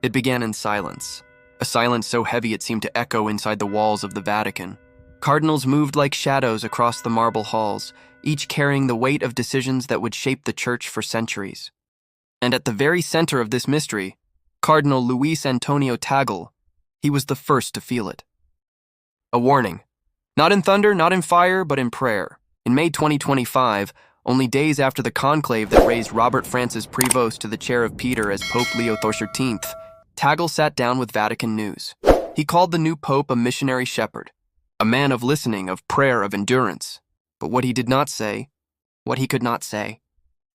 It began in silence, a silence so heavy it seemed to echo inside the walls of the Vatican. Cardinals moved like shadows across the marble halls, each carrying the weight of decisions that would shape the Church for centuries. And at the very center of this mystery, Cardinal Luis Antonio Tagle, he was the first to feel it. A warning. Not in thunder, not in fire, but in prayer. In May 2025, only days after the conclave that raised Robert Francis Prevost to the chair of Peter as Pope Leo XIV, Tagle sat down with Vatican News. He called the new pope a missionary shepherd, a man of listening, of prayer, of endurance. But what he did not say, what he could not say,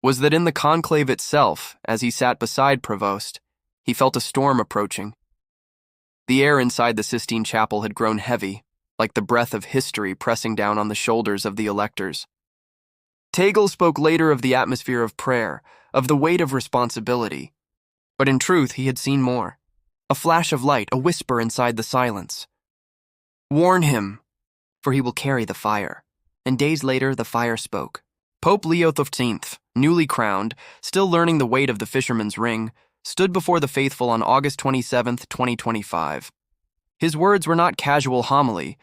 was that in the conclave itself, as he sat beside Prevost, he felt a storm approaching. The air inside the Sistine Chapel had grown heavy, like the breath of history pressing down on the shoulders of the electors. Tagle spoke later of the atmosphere of prayer, of the weight of responsibility. But in truth, he had seen more. A flash of light, a whisper inside the silence. Warn him, for he will carry the fire. And days later, the fire spoke. Pope Leo XIV, newly crowned, still learning the weight of the fisherman's ring, stood before the faithful on August 27, 2025. His words were not casual homily.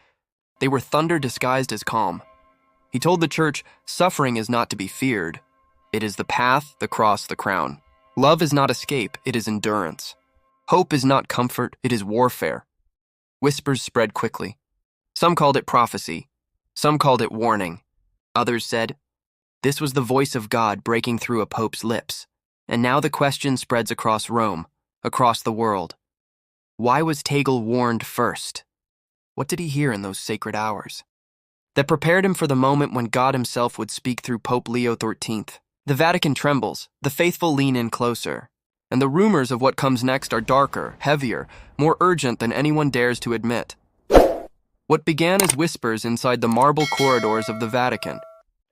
They were thunder disguised as calm. He told the Church, suffering is not to be feared. It is the path, the cross, the crown. Love is not escape, it is endurance. Hope is not comfort, it is warfare. Whispers spread quickly. Some called it prophecy. Some called it warning. Others said, this was the voice of God breaking through a pope's lips. And now the question spreads across Rome, across the world. Why was Tagle warned first? What did he hear in those sacred hours that prepared him for the moment when God himself would speak through Pope Leo XIV? The Vatican trembles, the faithful lean in closer, and the rumors of what comes next are darker, heavier, more urgent than anyone dares to admit. What began as whispers inside the marble corridors of the Vatican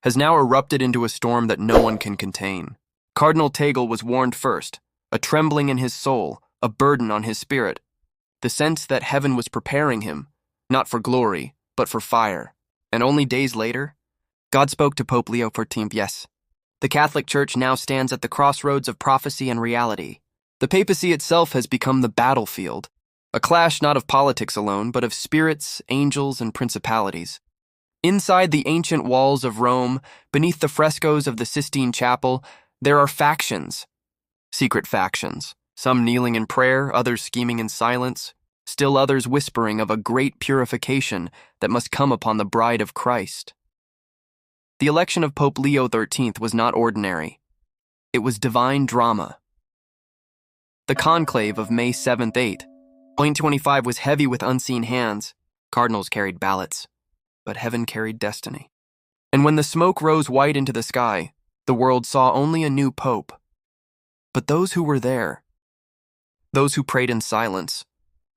has now erupted into a storm that no one can contain. Cardinal Tagle was warned first, a trembling in his soul, a burden on his spirit, the sense that heaven was preparing him, not for glory, but for fire. And only days later, God spoke to Pope Leo XIV, yes. The Catholic Church now stands at the crossroads of prophecy and reality. The papacy itself has become the battlefield, a clash not of politics alone, but of spirits, angels, and principalities. Inside the ancient walls of Rome, beneath the frescoes of the Sistine Chapel, there are factions, secret factions, some kneeling in prayer, others scheming in silence, still others whispering of a great purification that must come upon the bride of Christ. The election of Pope Leo XIII was not ordinary. It was divine drama. The conclave of May 7th, 2025 was heavy with unseen hands. Cardinals carried ballots, but heaven carried destiny. And when the smoke rose white into the sky, the world saw only a new pope. But those who were there, those who prayed in silence,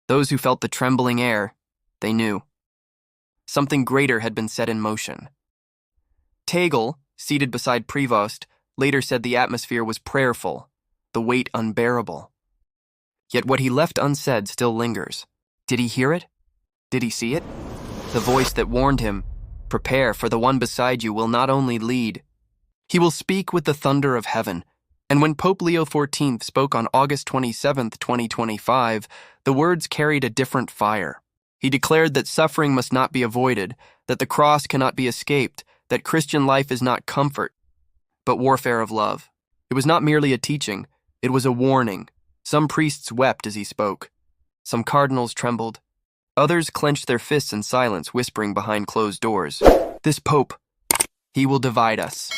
those who felt the trembling air, they knew. Something greater had been set in motion. Tagle, seated beside Prevost, later said the atmosphere was prayerful, the weight unbearable. Yet what he left unsaid still lingers. Did he hear it? Did he see it? The voice that warned him, prepare, for the one beside you will not only lead, he will speak with the thunder of heaven. And when Pope Leo XIV spoke on August 27, 2025, the words carried a different fire. He declared that suffering must not be avoided, that the cross cannot be escaped, that Christian life is not comfort, but warfare of love. It was not merely a teaching, it was a warning. Some priests wept as he spoke. Some cardinals trembled. Others clenched their fists in silence, whispering behind closed doors, this pope, he will divide us.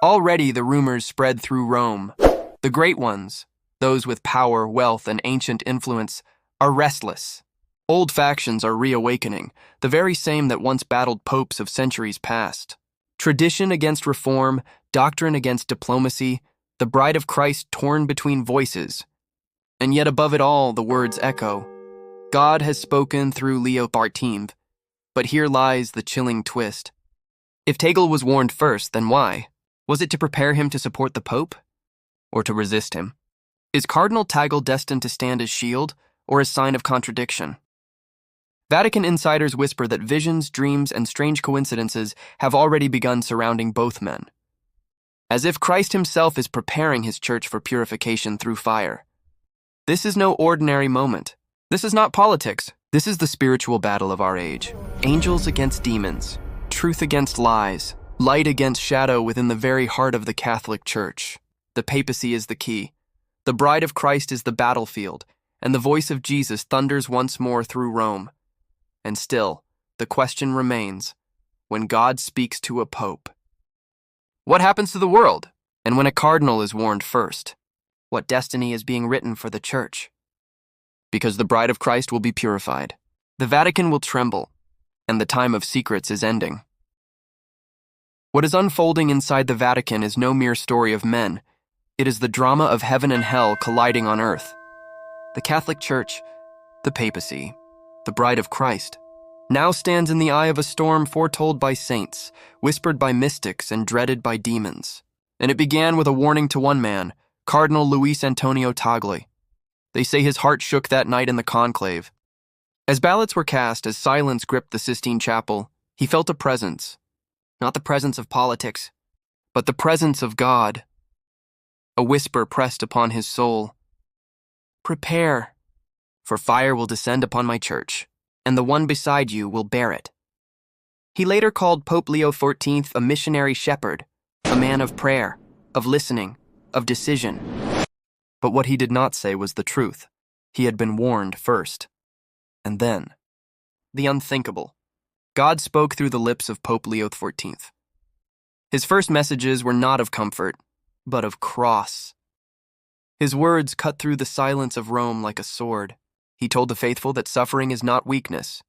Already the rumors spread through Rome. The great ones, those with power, wealth, and ancient influence, are restless. Old factions are reawakening, the very same that once battled popes of centuries past. Tradition against reform, doctrine against diplomacy, the bride of Christ torn between voices. And yet above it all, the words echo. God has spoken through Leo XIV, but here lies the chilling twist. If Tagle was warned first, then why? Was it to prepare him to support the Pope? Or to resist him? Is Cardinal Tagle destined to stand as shield, or as sign of contradiction? Vatican insiders whisper that visions, dreams, and strange coincidences have already begun surrounding both men, as if Christ himself is preparing his church for purification through fire. This is no ordinary moment. This is not politics. This is the spiritual battle of our age. Angels against demons, truth against lies, light against shadow within the very heart of the Catholic Church. The papacy is the key. The bride of Christ is the battlefield, and the voice of Jesus thunders once more through Rome. And still, the question remains, when God speaks to a pope, what happens to the world? And when a cardinal is warned first, what destiny is being written for the Church? Because the bride of Christ will be purified. The Vatican will tremble, and the time of secrets is ending. What is unfolding inside the Vatican is no mere story of men. It is the drama of heaven and hell colliding on earth. The Catholic Church, the papacy, the bride of Christ, now stands in the eye of a storm foretold by saints, whispered by mystics, and dreaded by demons. And it began with a warning to one man, Cardinal Luis Antonio Tagle. They say his heart shook that night in the conclave. As ballots were cast, as silence gripped the Sistine Chapel, he felt a presence. Not the presence of politics, but the presence of God. A whisper pressed upon his soul. Prepare, for fire will descend upon my church, and the one beside you will bear it. He later called Pope Leo XIV a missionary shepherd, a man of prayer, of listening, of decision. But what he did not say was the truth. He had been warned first. And then, the unthinkable. God spoke through the lips of Pope Leo XIV. His first messages were not of comfort, but of cross. His words cut through the silence of Rome like a sword. He told the faithful that suffering is not weakness.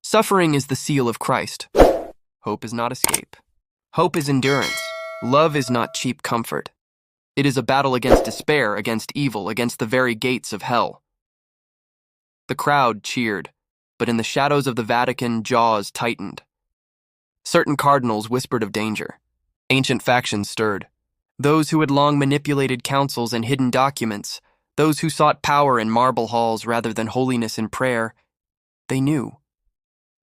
Suffering is the seal of Christ. Hope is not escape. Hope is endurance. Love is not cheap comfort. It is a battle against despair, against evil, against the very gates of hell. The crowd cheered, but in the shadows of the Vatican, jaws tightened. Certain cardinals whispered of danger. Ancient factions stirred. Those who had long manipulated councils and hidden documents, those who sought power in marble halls rather than holiness in prayer, they knew.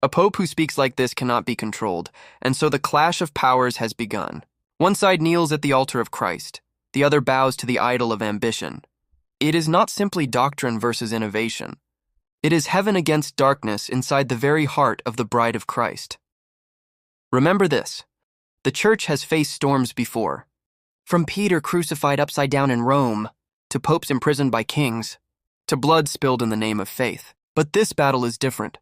A pope who speaks like this cannot be controlled, and so the clash of powers has begun. One side kneels at the altar of Christ, the other bows to the idol of ambition. It is not simply doctrine versus innovation. It is heaven against darkness inside the very heart of the bride of Christ. Remember this, the Church has faced storms before. From Peter crucified upside down in Rome, to popes imprisoned by kings, to blood spilled in the name of faith. But this battle is different,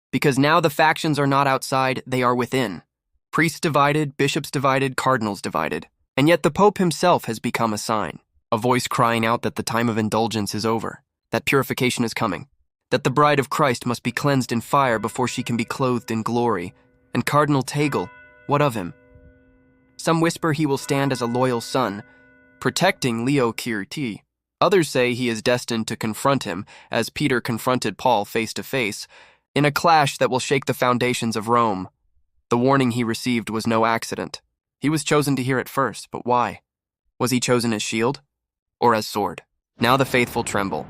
because now the factions are not outside, they are within. Priests divided, bishops divided, cardinals divided. And yet the Pope himself has become a sign, a voice crying out that the time of indulgence is over, that purification is coming, that the bride of Christ must be cleansed in fire before she can be clothed in glory. And Cardinal Tagle, what of him? Some whisper he will stand as a loyal son, protecting Leo XIV. Others say he is destined to confront him, as Peter confronted Paul face to face, in a clash that will shake the foundations of Rome. The warning he received was no accident. He was chosen to hear it first, but why? Was he chosen as shield or as sword? Now the faithful tremble.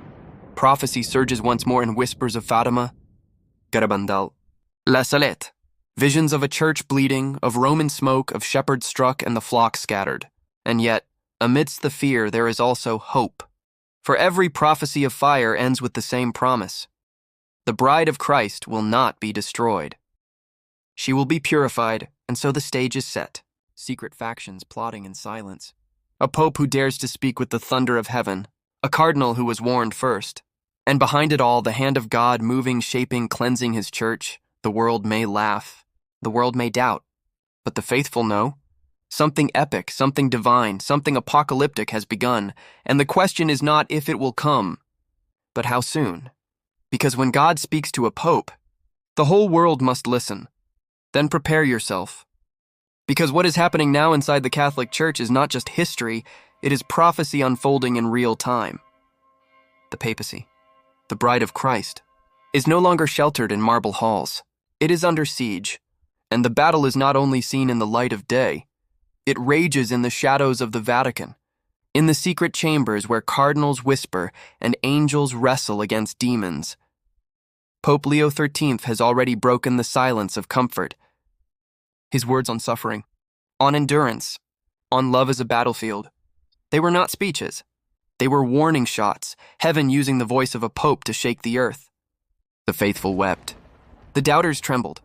Prophecy surges once more in whispers of Fatima, Garabandal, La Salette. Visions of a church bleeding, of Roman smoke, of shepherds struck and the flock scattered. And yet, amidst the fear, there is also hope. For every prophecy of fire ends with the same promise. The bride of Christ will not be destroyed. She will be purified, and so the stage is set. Secret factions plotting in silence. A pope who dares to speak with the thunder of heaven. A cardinal who was warned first. And behind it all, the hand of God moving, shaping, cleansing his church. The world may laugh. The world may doubt. But the faithful know. Something epic, something divine, something apocalyptic has begun. And the question is not if it will come, but how soon. Because when God speaks to a pope, the whole world must listen. Then prepare yourself. Because what is happening now inside the Catholic Church is not just history, it is prophecy unfolding in real time. The papacy, the bride of Christ, is no longer sheltered in marble halls. It is under siege, and the battle is not only seen in the light of day, it rages in the shadows of the Vatican, in the secret chambers where cardinals whisper and angels wrestle against demons. Pope Leo XIII has already broken the silence of comfort. His words on suffering, on endurance, on love as a battlefield, they were not speeches. They were warning shots, heaven using the voice of a pope to shake the earth. The faithful wept. The doubters trembled,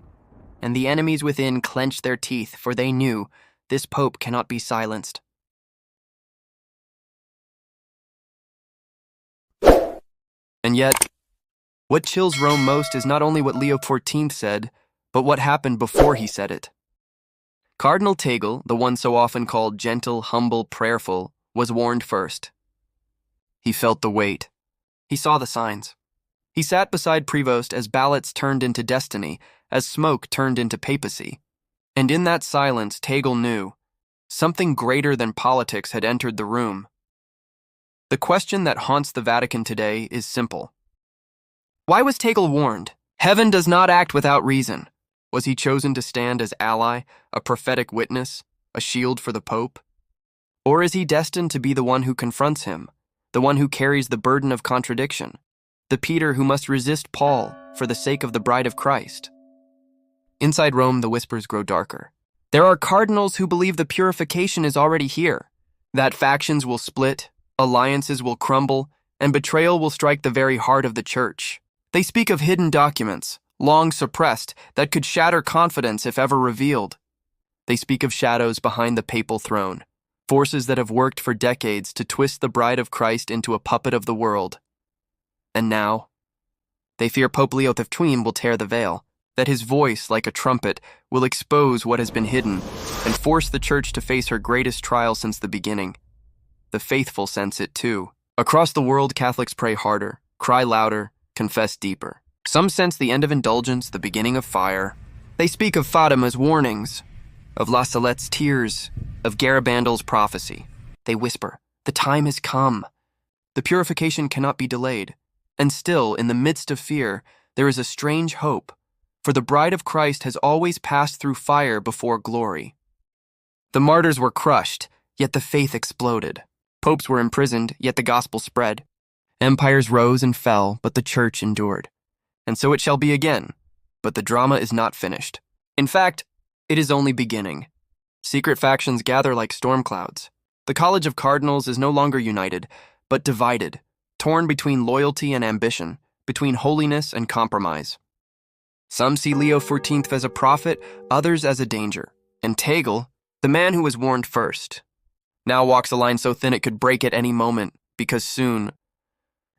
and the enemies within clenched their teeth, for they knew this pope cannot be silenced. And yet, what chills Rome most is not only what Leo XIV said, but what happened before he said it. Cardinal Tagle, the one so often called gentle, humble, prayerful, was warned first. He felt the weight. He saw the signs. He sat beside Prevost as ballots turned into destiny, as smoke turned into papacy. And in that silence, Tagle knew something greater than politics had entered the room. The question that haunts the Vatican today is simple. Why was Tagle warned? Heaven does not act without reason. Was he chosen to stand as ally, a prophetic witness, a shield for the Pope? Or is he destined to be the one who confronts him, the one who carries the burden of contradiction, the Peter who must resist Paul for the sake of the bride of Christ? Inside Rome, the whispers grow darker. There are cardinals who believe the purification is already here, that factions will split, alliances will crumble, and betrayal will strike the very heart of the church. They speak of hidden documents, long suppressed, that could shatter confidence if ever revealed. They speak of shadows behind the papal throne, forces that have worked for decades to twist the bride of Christ into a puppet of the world. And now, they fear Pope Leo XIV will tear the veil, that his voice, like a trumpet, will expose what has been hidden and force the church to face her greatest trial since the beginning. The faithful sense it too. Across the world, Catholics pray harder, cry louder, confess deeper. Some sense the end of indulgence, the beginning of fire. They speak of Fatima's warnings, of La Salette's tears, of Garibaldi's prophecy. They whisper, the time has come. The purification cannot be delayed. And still, in the midst of fear, there is a strange hope, for the bride of Christ has always passed through fire before glory. The martyrs were crushed, yet the faith exploded. Popes were imprisoned, yet the gospel spread. Empires rose and fell, but the church endured. And so it shall be again, but the drama is not finished. In fact, it is only beginning. Secret factions gather like storm clouds. The College of Cardinals is no longer united, but divided, torn between loyalty and ambition, between holiness and compromise. Some see Leo XIV as a prophet, others as a danger. And Tagle, the man who was warned first, now walks a line so thin it could break at any moment, because soon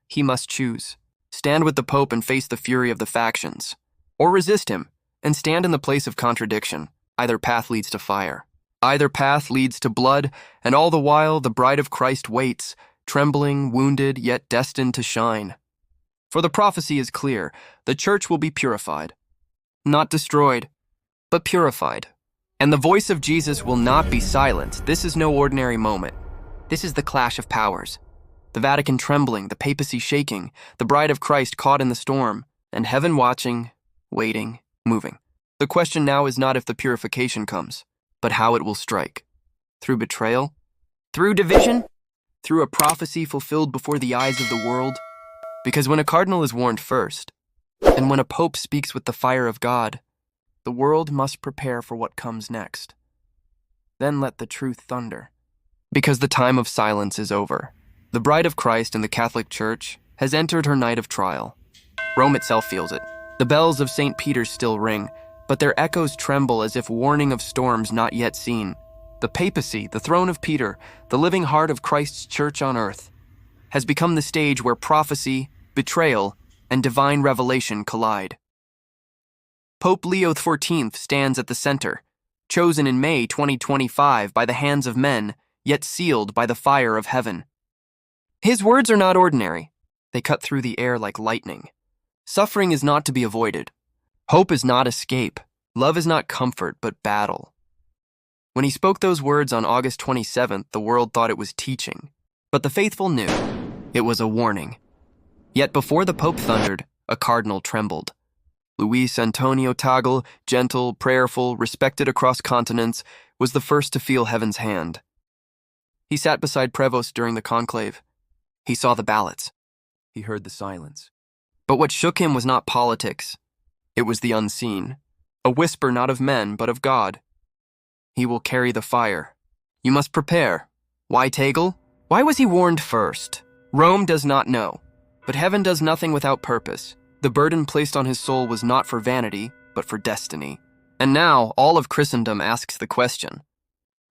he must choose. Stand with the Pope and face the fury of the factions, or resist him and stand in the place of contradiction. Either path leads to fire. Either path leads to blood, and all the while the bride of Christ waits, trembling, wounded, yet destined to shine. For the prophecy is clear, the church will be purified. Not destroyed, but purified. And the voice of Jesus will not be silenced. This is no ordinary moment. This is the clash of powers. The Vatican trembling, the papacy shaking, the bride of Christ caught in the storm, and heaven watching, waiting, moving. The question now is not if the purification comes, but how it will strike. Through betrayal? Through division? Through a prophecy fulfilled before the eyes of the world? Because when a cardinal is warned first, and when a pope speaks with the fire of God, the world must prepare for what comes next. Then let the truth thunder. Because the time of silence is over. The bride of Christ in the Catholic Church has entered her night of trial. Rome itself feels it. The bells of St. Peter's still ring, but their echoes tremble as if warning of storms not yet seen. The papacy, the throne of Peter, the living heart of Christ's church on earth, has become the stage where prophecy, betrayal, and divine revelation collide. Pope Leo XIV stands at the center, chosen in May 2025 by the hands of men, yet sealed by the fire of heaven. His words are not ordinary. They cut through the air like lightning. Suffering is not to be avoided. Hope is not escape. Love is not comfort, but battle. When he spoke those words on August 27th, the world thought it was teaching. But the faithful knew it was a warning. Yet before the Pope thundered, a cardinal trembled. Luis Antonio Tagle, gentle, prayerful, respected across continents, was the first to feel heaven's hand. He sat beside Prevost during the conclave. He saw the ballots. He heard the silence. But what shook him was not politics. It was the unseen. A whisper not of men, but of God. He will carry the fire. You must prepare. Why Tagle? Why was he warned first? Rome does not know, but heaven does nothing without purpose. The burden placed on his soul was not for vanity, but for destiny. And now, all of Christendom asks the question,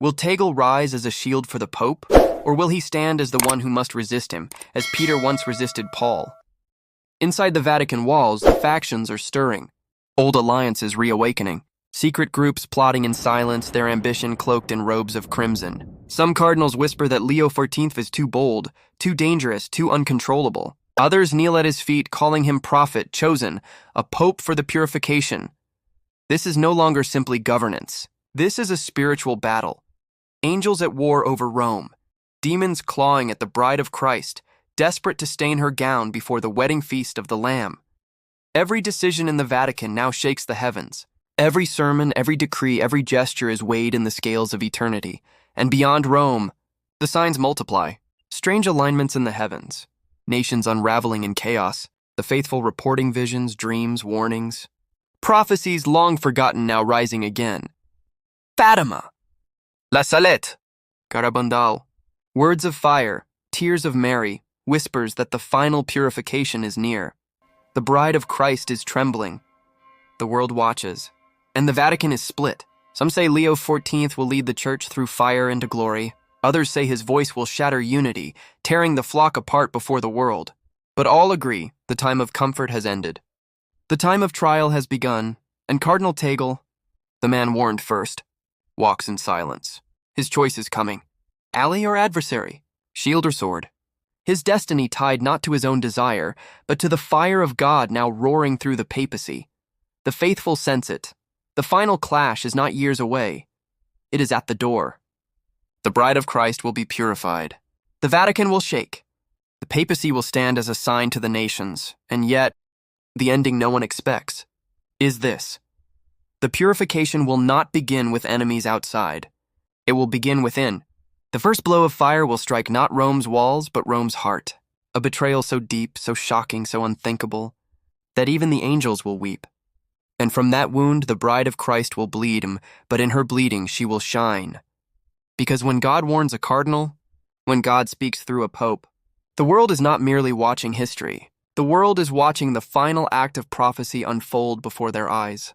will Tagle rise as a shield for the Pope, or will he stand as the one who must resist him, as Peter once resisted Paul? Inside the Vatican walls, the factions are stirring, old alliances reawakening, secret groups plotting in silence, their ambition cloaked in robes of crimson. Some cardinals whisper that Leo XIV is too bold, too dangerous, too uncontrollable. Others kneel at his feet, calling him prophet, chosen, a pope for the purification. This is no longer simply governance. This is a spiritual battle. Angels at war over Rome, demons clawing at the bride of Christ, desperate to stain her gown before the wedding feast of the Lamb. Every decision in the Vatican now shakes the heavens. Every sermon, every decree, every gesture is weighed in the scales of eternity. And beyond Rome, the signs multiply. Strange alignments in the heavens. Nations unraveling in chaos. The faithful reporting visions, dreams, warnings. Prophecies long forgotten now rising again. Fatima. La Salette. Garabandal. Words of fire, tears of Mary, whispers that the final purification is near. The bride of Christ is trembling. The world watches. And the Vatican is split. Some say Leo XIV will lead the church through fire into glory. Others say his voice will shatter unity, tearing the flock apart before the world. But all agree the time of comfort has ended. The time of trial has begun, and Cardinal Tagle, the man warned first, walks in silence. His choice is coming. Ally or adversary? Shield or sword? His destiny tied not to his own desire, but to the fire of God now roaring through the papacy. The faithful sense it. The final clash is not years away. It is at the door. The bride of Christ will be purified. The Vatican will shake. The papacy will stand as a sign to the nations, and yet, the ending no one expects is this. The purification will not begin with enemies outside. It will begin within. The first blow of fire will strike not Rome's walls, but Rome's heart. A betrayal so deep, so shocking, so unthinkable, that even the angels will weep. And from that wound the bride of Christ will bleed, but in her bleeding she will shine. Because when God warns a cardinal, when God speaks through a pope, the world is not merely watching history. The world is watching the final act of prophecy unfold before their eyes.